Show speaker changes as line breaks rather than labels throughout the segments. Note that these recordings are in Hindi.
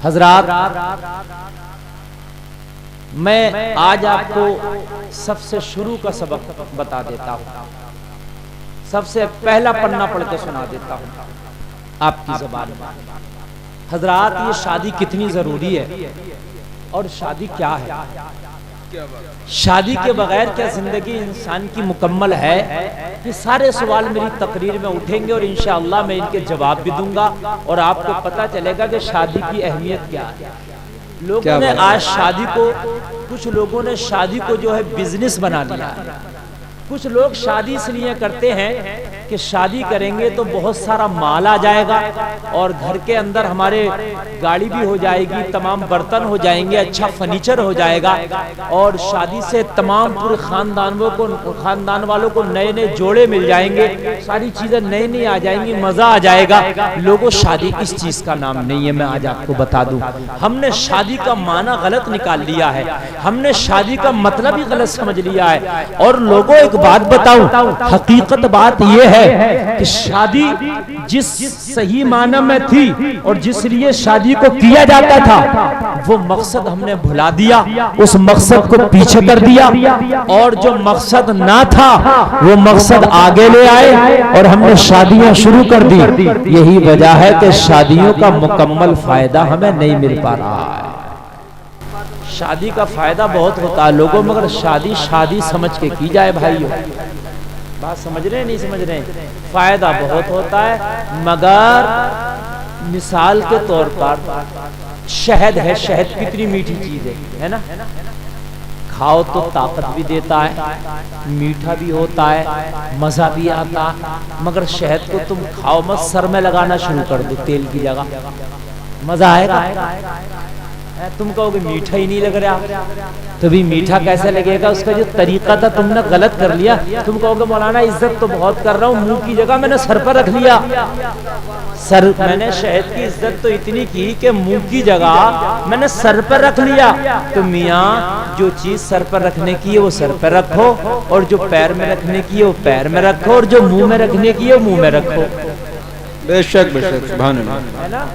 हजरात, मैं आज आपको सबसे शुरू का सबक बता देता हूं, सबसे पहला पन्ना पढ़ के सुना देता हूं आपकी ज़बान में। हजरात, ये शादी कितनी जरूरी है और शादी क्या है? शादी के बगैर क्या जिंदगी इंसान की मुकम्मल है? ये सारे सवाल मेरी तकरीर में उठेंगे और इंशाअल्लाह मैं इनके जवाब भी दूंगा और आपको पता चलेगा कि शादी की अहमियत क्या है। लोगों ने आज शादी को, कुछ लोगों ने शादी को जो है बिजनेस बना लिया। कुछ लोग शादी इसलिए करते हैं कि शादी करेंगे तो बहुत सारा माल आ जाएगा और घर के अंदर हमारे गाड़ी भी हो जाएगी, तमाम बर्तन हो जाएंगे, अच्छा फर्नीचर हो जाएगा और शादी से तमाम पूरे खानदान वालों को नए नए जोड़े मिल जाएंगे, सारी चीजें नई नई आ जाएंगी, मजा आ जाएगा। लोगों, शादी इस चीज का नाम नहीं है। मैं आज आपको बता दूं, हमने शादी का माना गलत निकाल लिया है, हमने शादी का मतलब ही गलत समझ लिया है। और लोगों, एक बात बताऊं, हकीकत बात यह है कि शादी जिस सही माना में थी और जिस लिए शादी को किया जाता था, वो मकसद हमने भुला दिया, उस मकसद को पीछे कर दिया और जो मकसद ना था वो मकसद आगे ले आए और हमने शादियां शुरू कर दी। यही वजह है कि शादियों का मुकम्मल फायदा हमें नहीं मिल पा रहा है। शादी का फायदा बहुत होता है लोगों, मगर शादी शादी समझ के की जाए भाइयों। बात समझ रहे हैं, नहीं समझ रहे हैं? फायदा बहुत होता है, मगर मिसाल के तौर पर शहद है, शहद कितनी मीठी चीज है ना? खाओ तो ताकत भी देता है, मीठा भी होता है, मजा भी आता है, मगर शहद को तुम खाओ मत, सर में लगाना शुरू कर दो तेल की जगह, मजा आएगा? तुम कहोगे मीठा ही नहीं लग रहा, तो भी मीठा कैसे लगेगा? उसका जो तरीका था तुमने गलत कर लिया। तुम कहोगे मौलाना इज्जत तो बहुत कर रहा हूँ, मुंह की जगह मैंने सर पर रख लिया। मैंने शहद की इज्जत तो इतनी की कि मुंह की जगह मैंने सर पर रख लिया। तो मियाँ, जो चीज सर पर रखने की है वो सर पर रखो और जो पैर में रखने की है वो पैर में रखो और जो मुंह में रखने की है वो मुंह में रखो।
बेशक बेशक, सुभान अल्लाह।
है ना?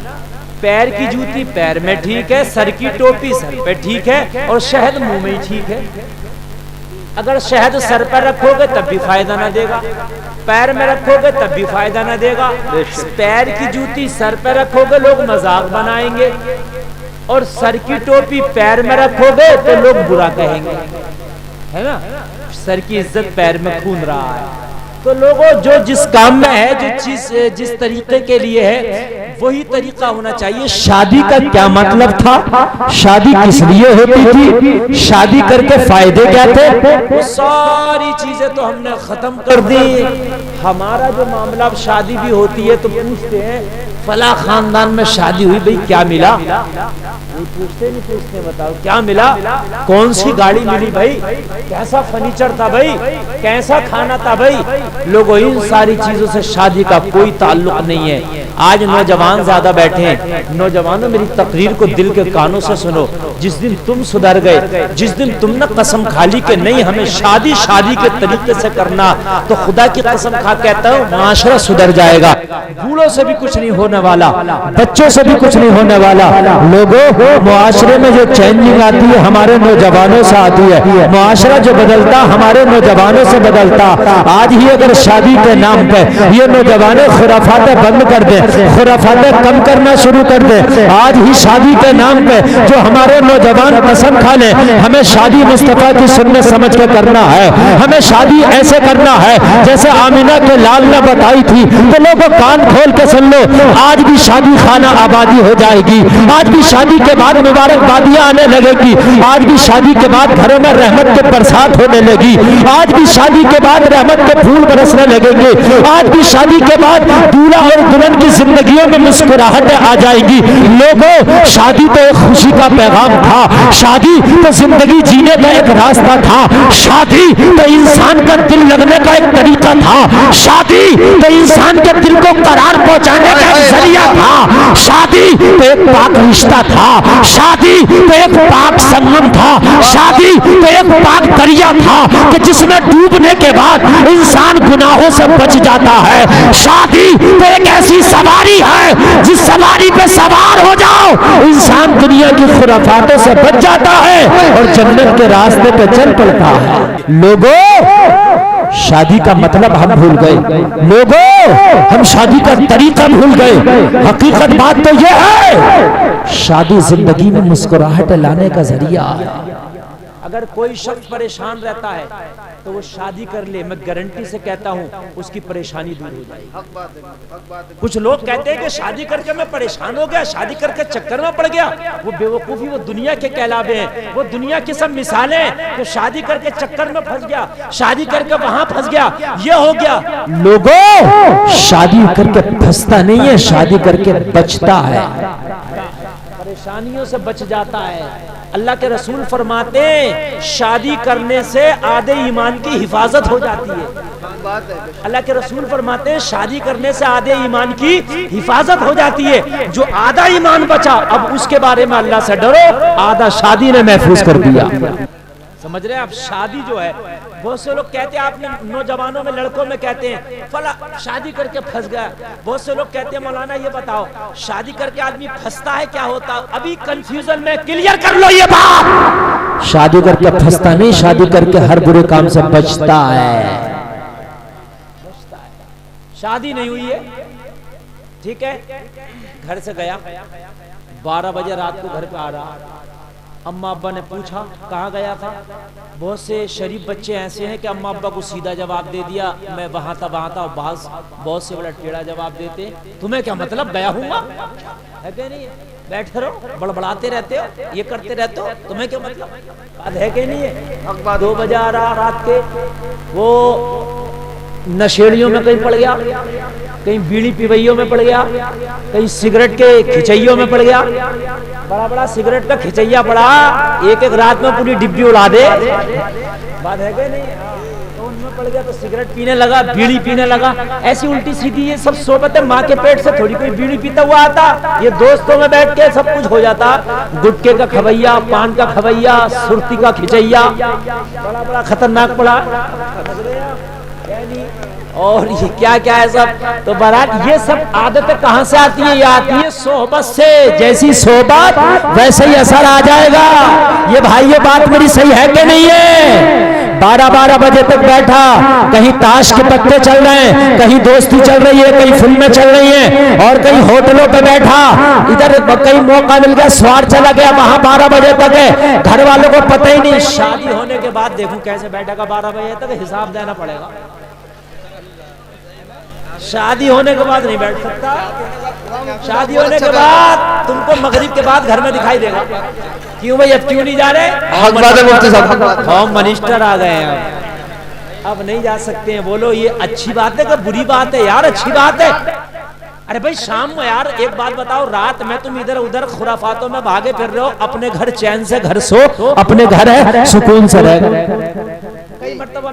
पैर की जूती पैर में ठीक है, सर की टोपी सर पे ठीक है और शहद मुंह में ही ठीक है। अगर शहद सर पर रखोगे तब भी फायदा ना देगा, पैर में रखोगे तब भी फायदा ना देगा। पैर की जूती सर पर रखोगे लोग मजाक बनाएंगे और सर की टोपी पैर में रखोगे तो लोग बुरा कहेंगे, है ना? सर की इज्जत पैर में खून रहा है। तो लोगों, जो जिस काम में है, जो चीज जिस तरीके के लिए है, वही तरीका होना चाहिए। शादी का क्या मतलब था? शादी किस लिए होती थी? शादी करके फायदे क्या थे? वो सारी चीजें तो हमने खत्म कर दी। हमारा जो मामला, अब शादी भी होती है तो पूछते हैं फला खानदान में शादी हुई, भाई क्या मिला? पूछते नहीं पूछते, बताओ क्या मिला? कौन सी गाड़ी मिली भाई? कैसा फर्नीचर था भाई? कैसा खाना था भाई? लोगों, इन सारी चीजों से शादी का कोई ताल्लुक नहीं है। आज नौजवान ज्यादा बैठे हैं। नौजवानों, मेरी तकरीर को दिल के कानों से सुनो। जिस दिन तुम सुधर गए, जिस दिन तुमने कसम खा ली कि नहीं हमें शादी शादी के तरीके से करना, तो खुदा की कसम खा कहता हूँ माशरा सुधर जाएगा। बूढ़ों से भी कुछ नहीं होने वाला, बच्चों से भी कुछ नहीं होने वाला। लोगों, मुआशरे में जो चेंजिंग आती है हमारे नौजवानों से आती है। मुआशरा जो बदलता हमारे नौजवानों से बदलता। आज ही अगर शादी के नाम पे ये नौजवान खुराफातें बंद कर दे, खुराफातें कम करना शुरू कर दे, आज ही शादी के नाम पे जो हमारे नौजवान कसम खा ले हमें शादी मुस्तफा की सुन्नत समझ के करना है, हमें शादी ऐसे करना है जैसे आमिना के लाल ने बताई थी, तो लोगों कान खोल के सुन लो, आज भी शादी खाना आबादी हो जाएगी। आज भी शादी के बाद मुबारकबादियां आने लगेगी। आज भी शादी के बाद घरों में रहमत के बरसात होने लगी। आज भी शादी के बाद रहमत के फूल बरसने लगेंगे। आज भी शादी के बाद दूल्हा और दुल्हन की जिंदगियों में मुस्कुराहटें आ जाएगी। लोगों, शादी तो एक खुशी का पैगाम था, शादी तो जिंदगी जीने का एक रास्ता था, शादी तो इंसान का दिल लगने का एक तरीका था, शादी तो इंसान के दिल को करार पहुंचाने का एक जरिया था, शादी
तो एक पाक रिश्ता था, शादी तो एक पाक संगम था, शादी तो एक पाक दरिया था कि जिसमें डूबने के बाद इंसान गुनाहों से बच जाता है। शादी तो एक ऐसी सवारी है जिस सवारी पे सवार हो जाओ इंसान दुनिया की खुराफातों से बच जाता है और जन्नत के रास्ते पे चल पड़ता है। लोगों, शादी का मतलब हम भूल गए। लोगों, हम शादी का तरीका भूल गए। हकीकत बात तो यह है, शादी जिंदगी में मुस्कुराहट लाने का जरिया है।
अगर कोई शख्स परेशान रहता है तो वो शादी कर ले, मैं गारंटी से कहता हूँ उसकी परेशानी दूर हो जाएगी। कुछ लोग कहते हैं कि शादी करके मैं परेशान हो गया, शादी करके चक्कर में पड़ गया। वो बेवकूफी, वो दुनिया के कहलावे हैं, वो दुनिया की सब मिसालें कि शादी करके चक्कर में फंस गया, शादी करके वहां फंस गया, ये हो गया।
लोगों, शादी करके फंसता नहीं है, शादी करके बचता है,
परेशानियों से बच जाता है। अल्लाह के रसूल फरमाते हैं शादी करने से आधे ईमान की हिफाजत हो जाती है। अल्लाह के रसूल फरमाते हैं शादी करने से आधे ईमान की हिफाजत हो जाती है। जो आधा ईमान बचा अब उसके बारे में अल्लाह से डरो, आधा शादी ने महफूज कर दिया। समझ रहे हैं आप? शादी जो है, बहुत से लोग कहते हैं, आपने नौजवानों में, लड़कों में कहते हैं फला शादी करके फंस गया। बहुत से लोग कहते हैं मौलाना ये बताओ शादी करके आदमी फंसता है क्या होता? अभी कंफ्यूजन में क्लियर कर लो ये बात।
शादी करके फंसता नहीं, शादी करके हर बुरे काम से बचता है।
शादी नहीं हुई है, ठीक है, घर से गया, 12 बजे रात को घर पे आ रहा, अम्मा अब्बा ने पूछा कहाँ गया था। बहुत से शरीफ बच्चे ऐसे हैं कि अम्मा अब्बा को सीधा जवाब दे दिया, मैं वहां था वहां था। बहुत से बड़ा टेढ़ा जवाब देते, तुम्हें क्या मतलब गया हूँगा, है क्या नहीं? बैठे रहो, बड़बड़ाते रहते हो, ये करते रहते हो, तुम्हें क्या मतलब, बात है कि नहीं है? 2 बजे आ रहा रात के, वो नशेड़ियों में कहीं पड़ गया, कहीं बीड़ी पिवैयों में पड़ गया, कहीं सिगरेट के खिचैयों में पड़ गया। बड़ा बड़ा सिगरेट का खिचैया पड़ा, एक एक रात में पूरी डिब्बी उड़ा दे, बात है कि नहीं? तो उनमें पड़ गया तो सिगरेट पीने लगा, बीड़ी पीने लगा। ऐसी उल्टी सीधी ये सब सोबत है, माँ के पेट से थोड़ी कोई बीड़ी पीता हुआ आता। ये दोस्तों में बैठ के सब कुछ हो जाता, गुटके का खवैया, पान का खवैया, सुर्ती का खिचैया, बड़ा बड़ा खतरनाक पड़ा। और ये क्या क्या है सब। तो बहरहाल ये सब आदतें कहां से आती है? ये आती है सोहबत से। जैसी सोहबत वैसे ही असर आ जाएगा। ये भाई ये बात मेरी सही है कि नहीं है? 12-12 बजे तक बैठा, कहीं ताश के पत्ते चल रहे हैं, कहीं दोस्ती चल रही है, कहीं फिल्में चल रही हैं, और कहीं होटलों पे बैठा, इधर कहीं मौका मिल गया स्वार चला गया, वहां 12 बजे तक है, घर वालों को पता ही नहीं। शादी होने के बाद देखूं कैसे बैठेगा 12 बजे तक, हिसाब देना पड़ेगा। शादी होने के बाद नहीं बैठ सकता, शादी होने के बाद तुमको मगरिब के बाद घर में दिखाई देगा। क्यों भाई, अब क्यों नहीं जा रहे? होम मिनिस्टर आ गए हैं, अब नहीं जा सकते हैं। बोलो ये अच्छी बात है कि बुरी बात है? यार अच्छी बात है। अरे भाई शाम में यार एक बात बताओ, रात में तुम इधर उधर खुराफातों में भागे फिर रहे हो, अपने घर चैन से घर सो, अपने घर है सुकून से रह। कई मरतबा